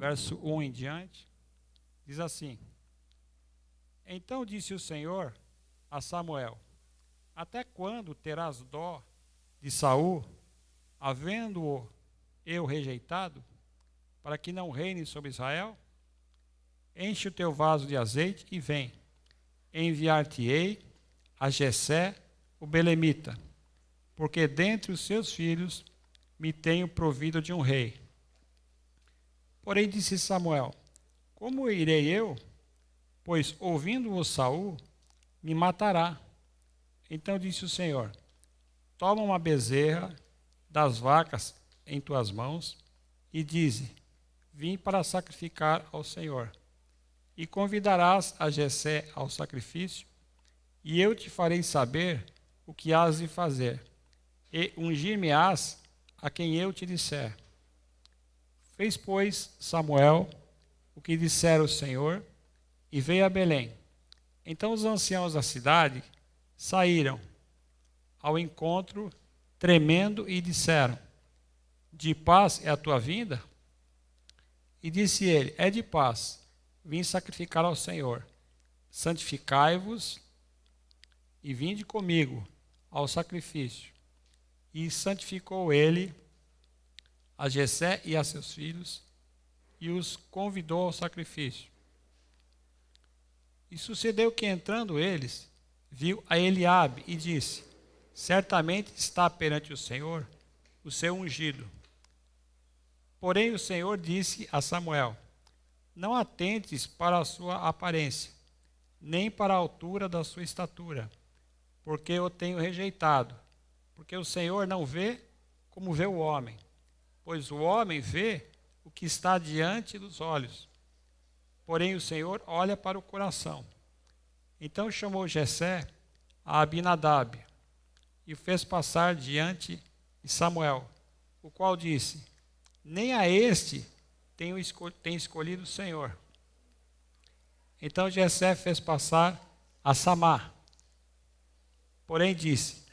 verso 1 em diante, diz assim: Então disse o Senhor a Samuel: Até quando terás dó de Saul, havendo-o eu rejeitado, para que não reine sobre Israel? Enche o teu vaso de azeite e vem. Enviar-te-ei a Jessé, o belemita, porque dentre os seus filhos me tenho provido de um rei. Porém disse Samuel: Como irei eu? Pois ouvindo-o Saul, me matará. Então disse o Senhor: Toma uma bezerra das vacas em tuas mãos e dize: Vim para sacrificar ao Senhor. E convidarás a Jessé ao sacrifício, e eu te farei saber o que hás de fazer, e ungir-me-ás a quem eu te disser. Fez, pois, Samuel o que dissera o Senhor, e veio a Belém. Então os anciãos da cidade saíram ao encontro, tremendo, e disseram: De paz é a tua vinda? E disse ele: É de paz, vim sacrificar ao Senhor. Santificai-vos e vinde comigo ao sacrifício. E santificou ele a Jessé e a seus filhos, e os convidou ao sacrifício. E sucedeu que, entrando eles, viu a Eliabe e disse: Certamente está perante o Senhor o seu ungido. Porém o Senhor disse a Samuel: Não atentes para a sua aparência, nem para a altura da sua estatura, porque eu tenho rejeitado. Porque o Senhor não vê como vê o homem, pois o homem vê o que está diante dos olhos, porém o Senhor olha para o coração. Então chamou Jessé a Abinadab e o fez passar diante de Samuel, o qual disse: Nem a este tem escolhido o Senhor. Então Jessé fez passar a Samá, porém disse: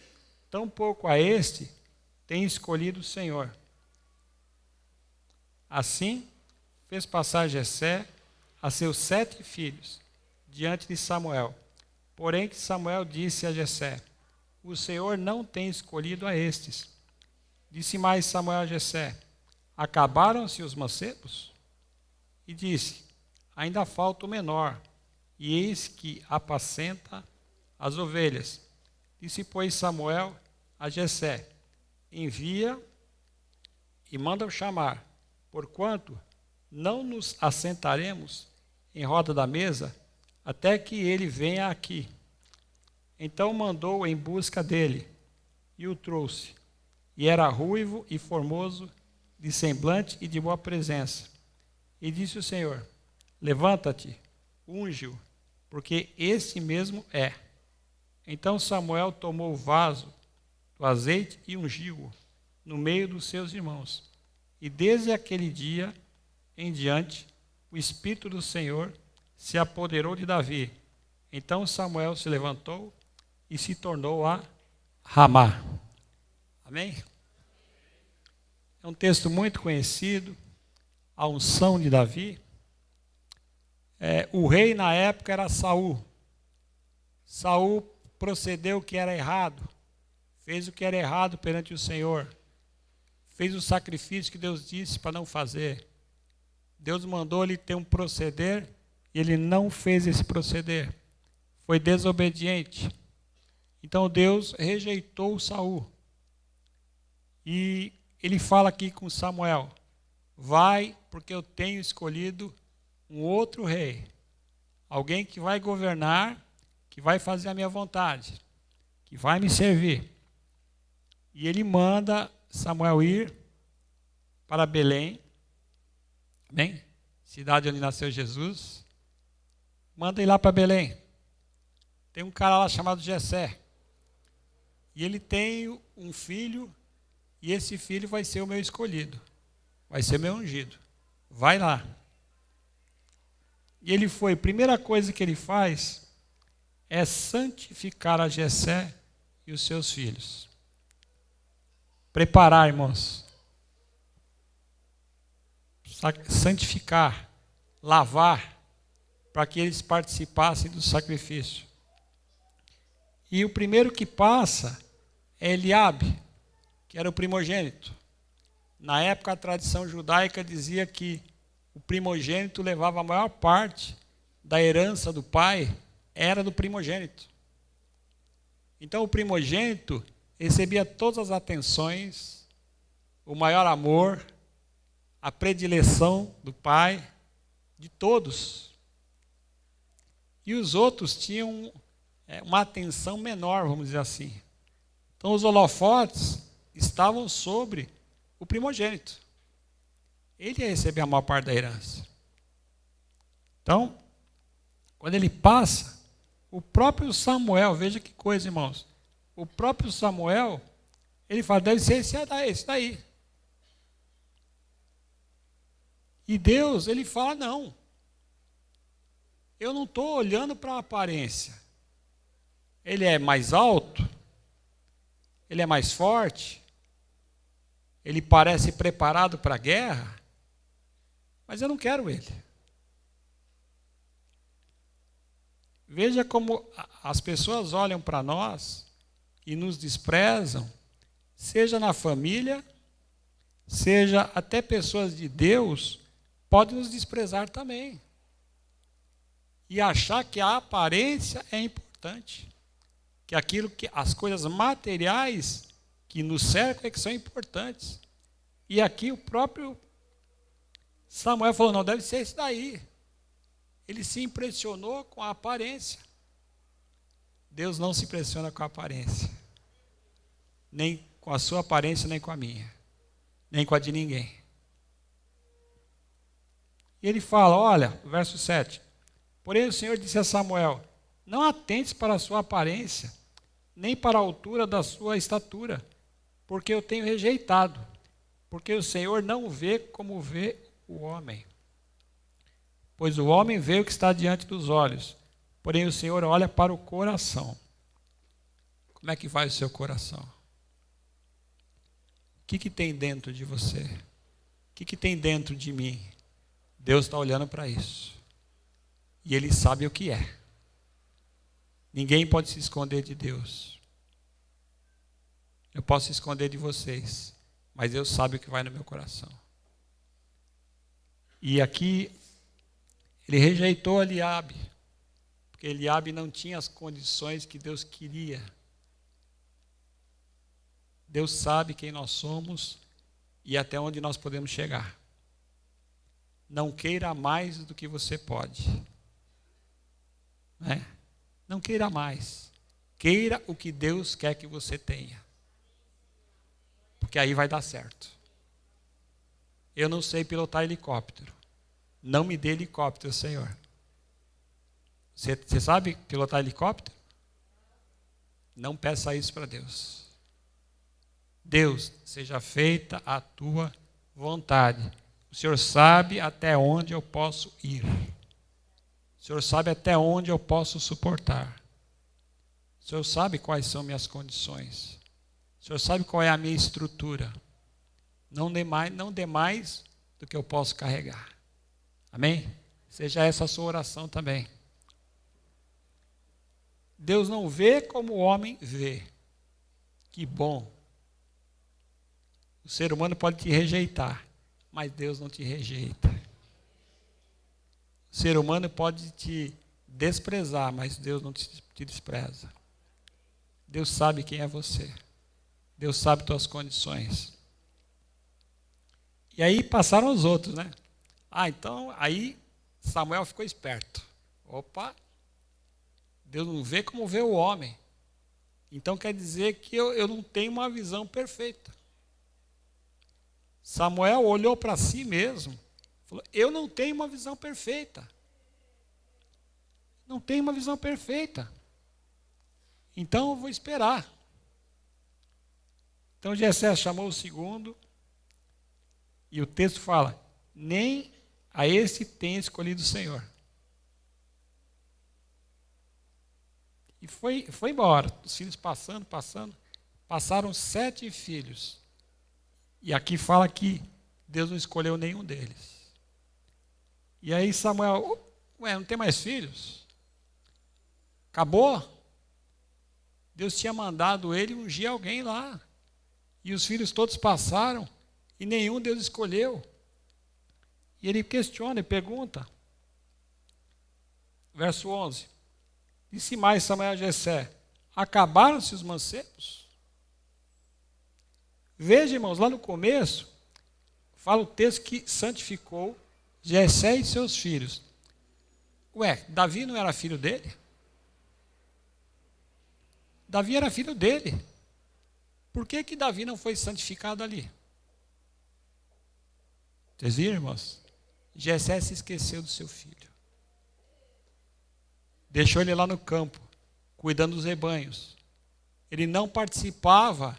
Tampouco a este tem escolhido o Senhor. Assim fez passar Jessé a seus 7 filhos diante de Samuel. Porém que Samuel disse a Jessé: O Senhor não tem escolhido a estes. Disse mais Samuel a Jessé: Acabaram-se os mancebos? E disse: Ainda falta o menor, e eis que apacenta as ovelhas. Disse, pois, Samuel a Jessé: Envia e manda-o chamar, porquanto não nos assentaremos em roda da mesa até que ele venha aqui. Então mandou em busca dele e o trouxe. E era ruivo e formoso, de semblante e de boa presença. E disse o Senhor: Levanta-te, unge-o, porque esse mesmo é. Então Samuel tomou o vaso do azeite e ungiu-o no meio dos seus irmãos. E desde aquele dia em diante, o Espírito do Senhor se apoderou de Davi. Então Samuel se levantou e se tornou a Ramá. Amém? É um texto muito conhecido, a unção de Davi. O rei na época era Saul. Saul procedeu o que era errado, fez o que era errado perante o Senhor, fez o sacrifício que Deus disse para não fazer. Deus mandou ele ter um proceder e ele não fez esse proceder. Foi desobediente. Então Deus rejeitou Saul. E ele fala aqui com Samuel: Vai, porque eu tenho escolhido um outro rei, alguém que vai governar, que vai fazer a minha vontade, que vai me servir. E ele manda Samuel ir para Belém, bem, cidade onde nasceu Jesus. Manda ir lá para Belém. Tem um cara lá chamado Jessé. E ele tem um filho, e esse filho vai ser o meu escolhido, vai ser meu ungido. Vai lá. E ele foi, primeira coisa que ele faz é santificar a Jessé e os seus filhos. Preparar, irmãos. santificar, lavar, para que eles participassem do sacrifício. E o primeiro que passa é Eliabe, que era o primogênito. Na época, a tradição judaica dizia que o primogênito levava a maior parte da herança do pai, era do primogênito. Então, o primogênito recebia todas as atenções, o maior amor, a predileção do pai, de todos. E os outros tinham uma atenção menor, vamos dizer assim. Então, os holofotes estavam sobre o primogênito. Ele ia receber a maior parte da herança. Então, quando ele passa, o próprio Samuel, veja que coisa, irmãos. O próprio Samuel, ele fala, deve ser esse daí. E Deus, ele fala, não. Eu não estou olhando para a aparência. Ele é mais alto, ele é mais forte, ele parece preparado para a guerra, mas eu não quero ele. Veja como as pessoas olham para nós e nos desprezam, seja na família, seja até pessoas de Deus, podem nos desprezar também. E achar que a aparência é importante. Que as coisas materiais que nos cercam é que são importantes. E aqui o próprio Samuel falou, não, deve ser esse daí. Ele se impressionou com a aparência. Deus não se impressiona com a aparência. Nem com a sua aparência, nem com a minha. Nem com a de ninguém. E ele fala, olha, verso 7. Porém o Senhor disse a Samuel, não atentes para a sua aparência, nem para a altura da sua estatura, porque eu tenho rejeitado, porque o Senhor não vê como vê o homem. Pois o homem vê o que está diante dos olhos, porém o Senhor olha para o coração. Como é que vai o seu coração? O que tem dentro de você? O que tem dentro de mim? Deus está olhando para isso. E Ele sabe o que é. Ninguém pode se esconder de Deus. Eu posso se esconder de vocês, mas Deus sabe o que vai no meu coração. E aqui, ele rejeitou Eliabe, porque Eliabe não tinha as condições que Deus queria. Deus sabe quem nós somos e até onde nós podemos chegar. Não queira mais do que você pode. Não queira mais. Queira o que Deus quer que você tenha. Porque aí vai dar certo. Eu não sei pilotar helicóptero. Não me dê helicóptero, Senhor. Você sabe pilotar helicóptero? Não peça isso para Deus. Deus, seja feita a tua vontade. O Senhor sabe até onde eu posso ir. O Senhor sabe até onde eu posso suportar. O Senhor sabe quais são minhas condições. O Senhor sabe qual é a minha estrutura. Não dê mais do que eu posso carregar. Amém? Seja essa a sua oração também. Deus não vê como o homem vê. Que bom. O ser humano pode te rejeitar, mas Deus não te rejeita. O ser humano pode te desprezar, mas Deus não te despreza. Deus sabe quem é você. Deus sabe tuas condições. E aí passaram os outros, né? Então, aí Samuel ficou esperto. Opa, Deus não vê como vê o homem. Então quer dizer que eu não tenho uma visão perfeita. Samuel olhou para si mesmo, falou, eu não tenho uma visão perfeita. Não tenho uma visão perfeita. Então eu vou esperar. Então Jessé chamou o segundo, e o texto fala, nem a esse tem escolhido o Senhor. E foi embora, os filhos passando, passaram 7 filhos. E aqui fala que Deus não escolheu nenhum deles. E aí Samuel, não tem mais filhos? Acabou? Deus tinha mandado ele ungir alguém lá. E os filhos todos passaram e nenhum Deus escolheu. E ele questiona e pergunta. Verso 11. Disse mais Samuel a Jessé: acabaram-se os mancebos? Veja, irmãos, lá no começo, fala o texto que santificou Jessé e seus filhos. Davi não era filho dele? Davi era filho dele. Por que Davi não foi santificado ali? Vocês viram, irmãos? Jessé se esqueceu do seu filho. Deixou ele lá no campo, cuidando dos rebanhos. Ele não participava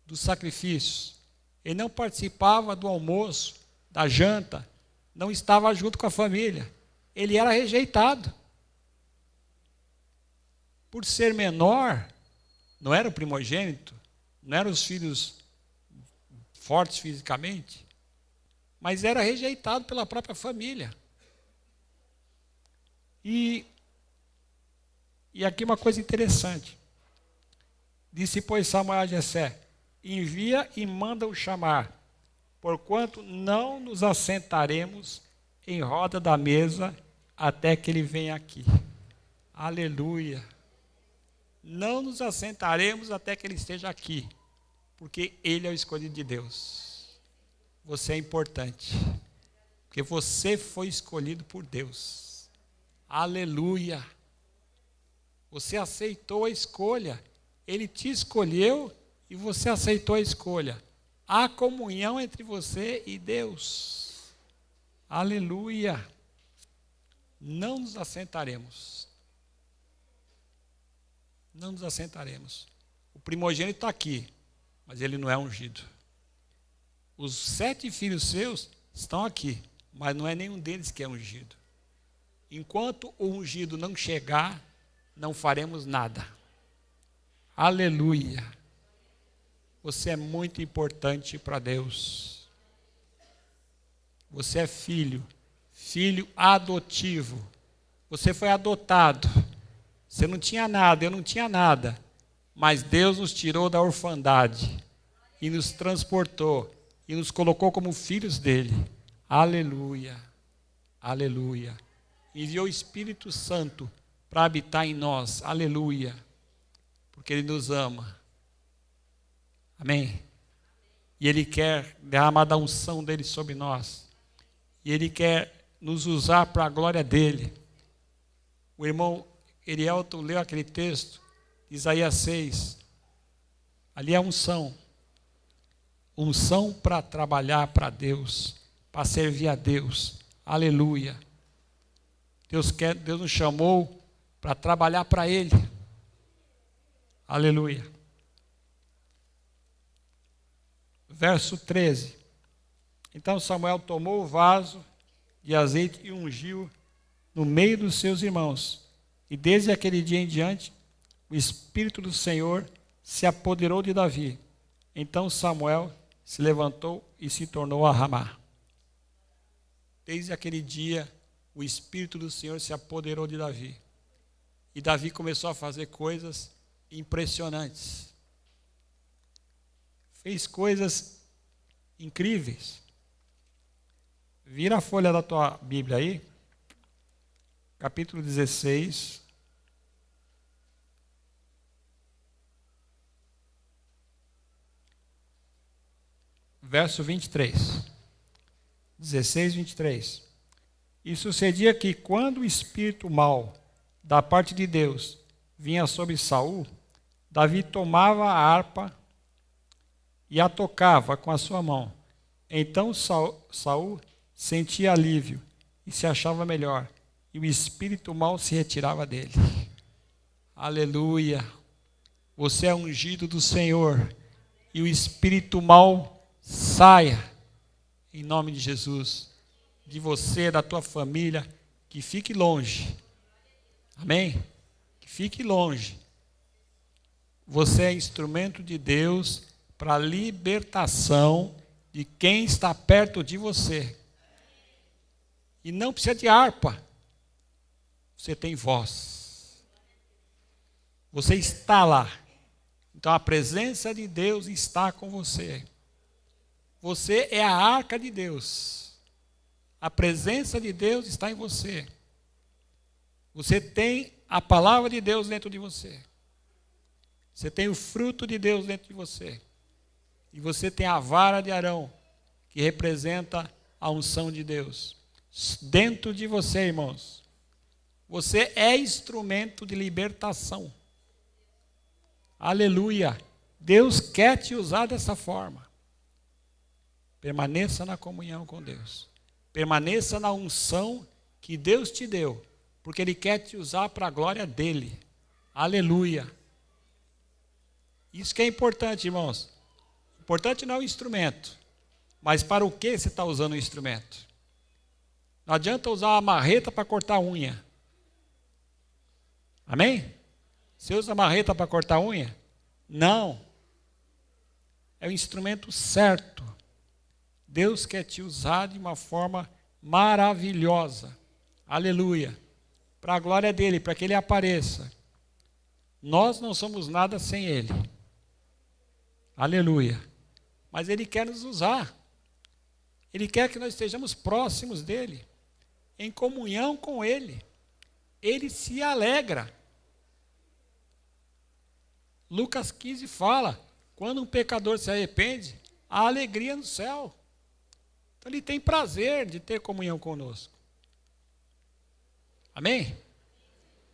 dos sacrifícios. Ele não participava do almoço, da janta. Não estava junto com a família. Ele era rejeitado. Por ser menor, não era o primogênito, não eram os filhos fortes fisicamente, mas era rejeitado pela própria família. E aqui uma coisa interessante. Disse, pois, Samuel a Jessé: envia e manda-o chamar, porquanto não nos assentaremos em roda da mesa até que ele venha aqui. Aleluia. Não nos assentaremos até que ele esteja aqui, porque ele é o escolhido de Deus. Você é importante, porque você foi escolhido por Deus. Aleluia. Você aceitou a escolha. Ele te escolheu e você aceitou a escolha. Há comunhão entre você e Deus. Aleluia. Não nos assentaremos. Não nos assentaremos. O primogênito está aqui, mas ele não é ungido. Os 7 filhos seus estão aqui, mas não é nenhum deles que é ungido. Enquanto o ungido não chegar, não faremos nada. Aleluia. Você é muito importante para Deus. Você é filho adotivo. Você foi adotado. Você não tinha nada, eu não tinha nada. Mas Deus nos tirou da orfandade e nos transportou e nos colocou como filhos dele. Aleluia. Aleluia. Enviou o Espírito Santo para habitar em nós. Aleluia. Porque ele nos ama. Amém? E ele quer derramar da unção dele sobre nós. E ele quer nos usar para a glória dele. O irmão Erielton leu aquele texto, Isaías 6. Ali é unção. Unção para trabalhar para Deus, para servir a Deus. Aleluia. Deus nos chamou para trabalhar para Ele. Aleluia. Verso 13. Então Samuel tomou o vaso de azeite e ungiu no meio dos seus irmãos. E desde aquele dia em diante, o Espírito do Senhor se apoderou de Davi. Então Samuel se levantou e se tornou a Ramá. Desde aquele dia, o Espírito do Senhor se apoderou de Davi. E Davi começou a fazer coisas impressionantes. Fez coisas incríveis. Vira a folha da tua Bíblia aí. Capítulo 16. Verso 23. 16, 23. E sucedia que, quando o espírito mau da parte de Deus vinha sobre Saul, Davi tomava a harpa e a tocava com a sua mão. Então Saul sentia alívio e se achava melhor, e o espírito mau se retirava dele. Aleluia! Você é ungido do Senhor, e o espírito mau saia, em nome de Jesus, de você, da tua família, que fique longe. Amém? Que fique longe. Você é instrumento de Deus para a libertação de quem está perto de você. E não precisa de harpa. Você tem voz. Você está lá. Então a presença de Deus está com você. Você é a arca de Deus. A presença de Deus está em você. Você tem a palavra de Deus dentro de você. Você tem o fruto de Deus dentro de você. E você tem a vara de Arão, que representa a unção de Deus. Dentro de você, irmãos. Você é instrumento de libertação. Aleluia. Deus quer te usar dessa forma. Permaneça na comunhão com Deus. Permaneça na unção que Deus te deu. Porque Ele quer te usar para a glória dEle. Aleluia. Isso que é importante, irmãos. Importante não é o instrumento. Mas para o que você está usando o instrumento? Não adianta usar uma marreta para cortar a unha. Amém? Você usa a marreta para cortar a unha? Não. É o instrumento certo. Deus quer te usar de uma forma maravilhosa. Aleluia. Para a glória dEle, para que Ele apareça. Nós não somos nada sem Ele. Aleluia. Mas Ele quer nos usar. Ele quer que nós estejamos próximos dEle, em comunhão com Ele. Ele se alegra. Lucas 15 fala, quando um pecador se arrepende, há alegria no céu. Então Ele tem prazer de ter comunhão conosco. Amém?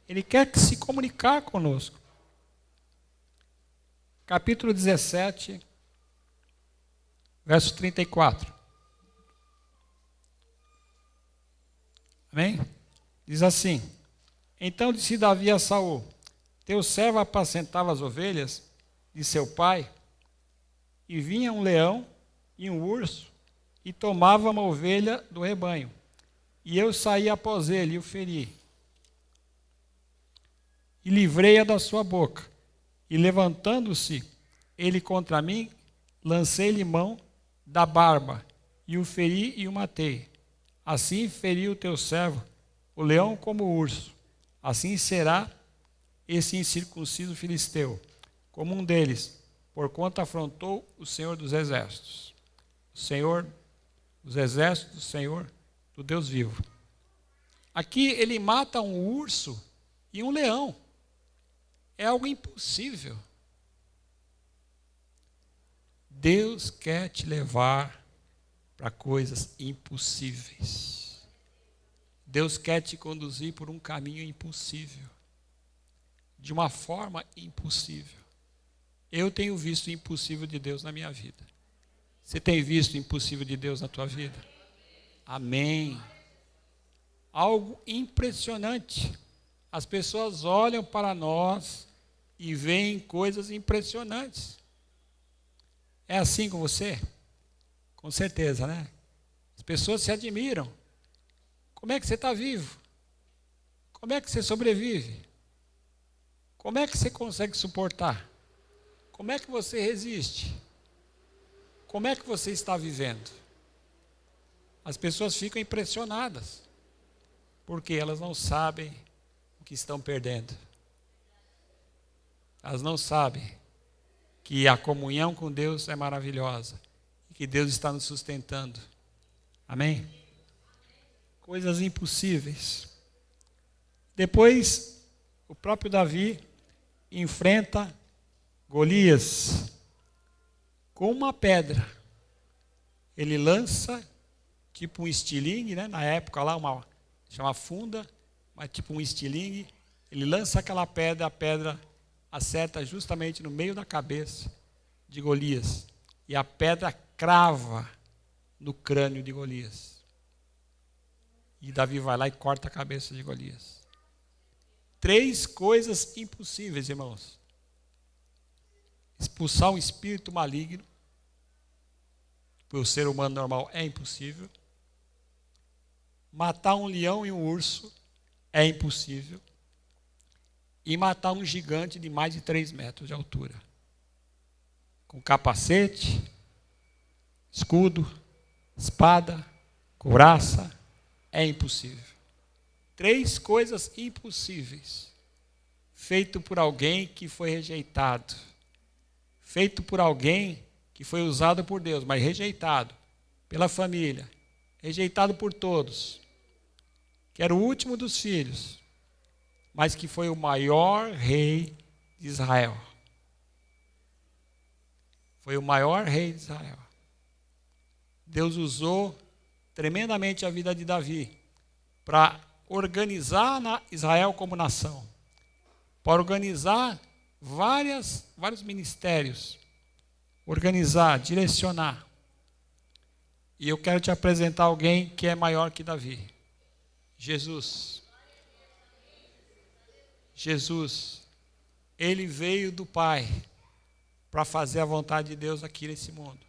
Ele quer se comunicar conosco. Capítulo 17, verso 34. Amém? Diz assim, então disse Davi a Saul, teu servo apacentava as ovelhas de seu pai, e vinha um leão e um urso, e tomava uma ovelha do rebanho. E eu saí após ele e o feri. E livrei-a da sua boca. E levantando-se ele contra mim, lancei-lhe mão da barba, e o feri e o matei. Assim feriu o teu servo, o leão como o urso. Assim será esse incircunciso filisteu, como um deles, porquanto afrontou o Senhor dos exércitos. O Senhor, os exércitos do Senhor, do Deus vivo. Aqui ele mata um urso e um leão. É algo impossível. Deus quer te levar para coisas impossíveis. Deus quer te conduzir por um caminho impossível. De uma forma impossível. Eu tenho visto o impossível de Deus na minha vida. Você tem visto o impossível de Deus na tua vida? Amém. Algo impressionante. As pessoas olham para nós e veem coisas impressionantes. É assim com você? Com certeza, né? As pessoas se admiram. Como é que você está vivo? Como é que você sobrevive? Como é que você consegue suportar? Como é que você resiste? Como é que você está vivendo? As pessoas ficam impressionadas, porque elas não sabem o que estão perdendo. Elas não sabem que a comunhão com Deus é maravilhosa e que Deus está nos sustentando. Amém? Coisas impossíveis. Depois, o próprio Davi enfrenta Golias com uma pedra. Ele lança tipo um estilingue, né? Na época lá, chama funda, mas tipo um estilingue. Ele lança aquela pedra, a pedra acerta justamente no meio da cabeça de Golias. E a pedra crava no crânio de Golias. E Davi vai lá e corta a cabeça de Golias. 3 coisas impossíveis, irmãos. Expulsar um espírito maligno, para o ser humano normal é impossível. Matar um leão e um urso é impossível. E matar um gigante de mais de 3 metros de altura. Com capacete, escudo, espada, couraça, é impossível. 3 coisas impossíveis. Feito por alguém que foi rejeitado. Feito por alguém que foi usado por Deus, mas rejeitado pela família. Rejeitado por todos. Que era o último dos filhos, mas que foi o maior rei de Israel. Foi o maior rei de Israel. Deus usou tremendamente a vida de Davi para organizar Israel como nação, para organizar vários ministérios, organizar, direcionar. E eu quero te apresentar alguém que é maior que Davi. Jesus. Jesus, ele veio do Pai para fazer a vontade de Deus aqui nesse mundo.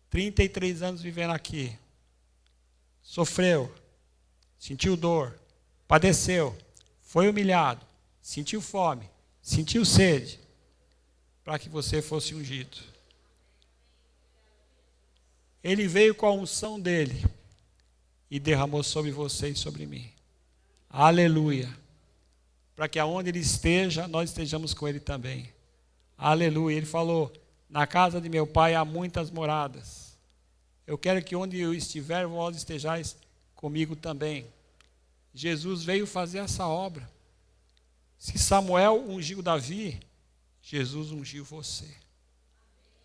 33 anos vivendo aqui. Sofreu, sentiu dor, padeceu, foi humilhado, sentiu fome, sentiu sede, para que você fosse ungido. Ele veio com a unção dele e derramou sobre você e sobre mim. Aleluia. Para que aonde ele esteja, nós estejamos com ele também. Aleluia. Ele falou, na casa de meu pai há muitas moradas. Eu quero que onde eu estiver, vós estejais comigo também. Jesus veio fazer essa obra. Se Samuel ungiu Davi, Jesus ungiu você.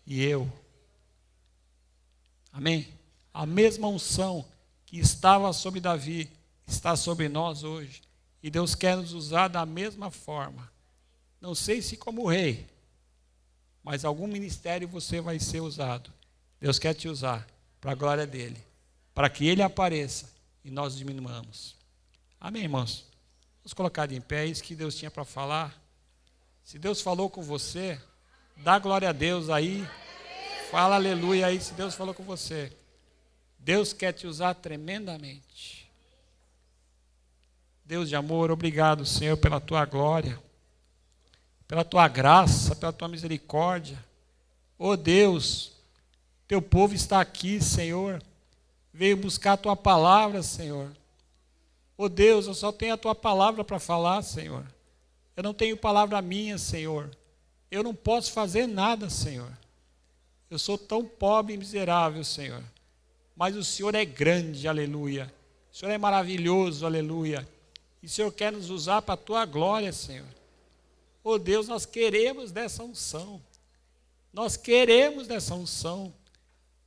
E eu. Amém? A mesma unção que estava sobre Davi, está sobre nós hoje. E Deus quer nos usar da mesma forma. Não sei se como rei, mas algum ministério você vai ser usado. Deus quer te usar para a glória dele, para que ele apareça e nós diminuamos. Amém, irmãos? Vamos colocar de em pé, é isso que Deus tinha para falar. Se Deus falou com você, dá glória a Deus aí. Fala aleluia aí se Deus falou com você. Deus quer te usar tremendamente. Deus de amor, obrigado, Senhor, pela tua glória, pela tua graça, pela tua misericórdia. Oh Deus, teu povo está aqui, Senhor. Veio buscar a tua palavra, Senhor. Oh Deus, eu só tenho a tua palavra para falar, Senhor. Eu não tenho palavra minha, Senhor. Eu não posso fazer nada, Senhor. Eu sou tão pobre e miserável, Senhor. Mas o Senhor é grande, aleluia. O Senhor é maravilhoso, aleluia. E o Senhor quer nos usar para a tua glória, Senhor. Oh Deus, nós queremos dessa unção. Nós queremos dessa unção.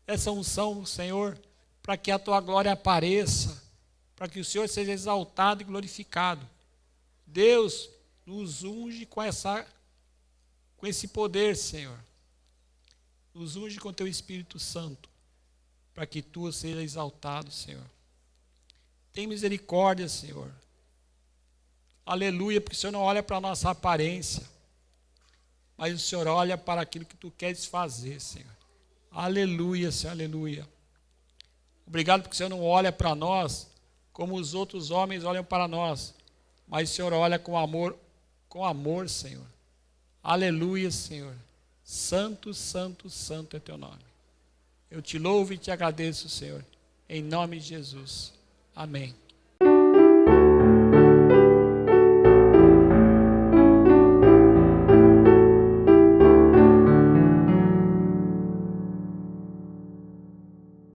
Essa unção, Senhor, para que a tua glória apareça. Para que o Senhor seja exaltado e glorificado. Deus, nos unge com esse poder, Senhor. Nos unge com teu Espírito Santo. Para que tu seja exaltado, Senhor. Tem misericórdia, Senhor. Aleluia, porque o Senhor não olha para a nossa aparência, mas o Senhor olha para aquilo que tu queres fazer, Senhor. Aleluia, Senhor, aleluia. Obrigado porque o Senhor não olha para nós como os outros homens olham para nós, mas o Senhor olha com amor, Senhor. Aleluia, Senhor. Santo, santo, santo é teu nome. Eu te louvo e te agradeço, Senhor, em nome de Jesus. Amém.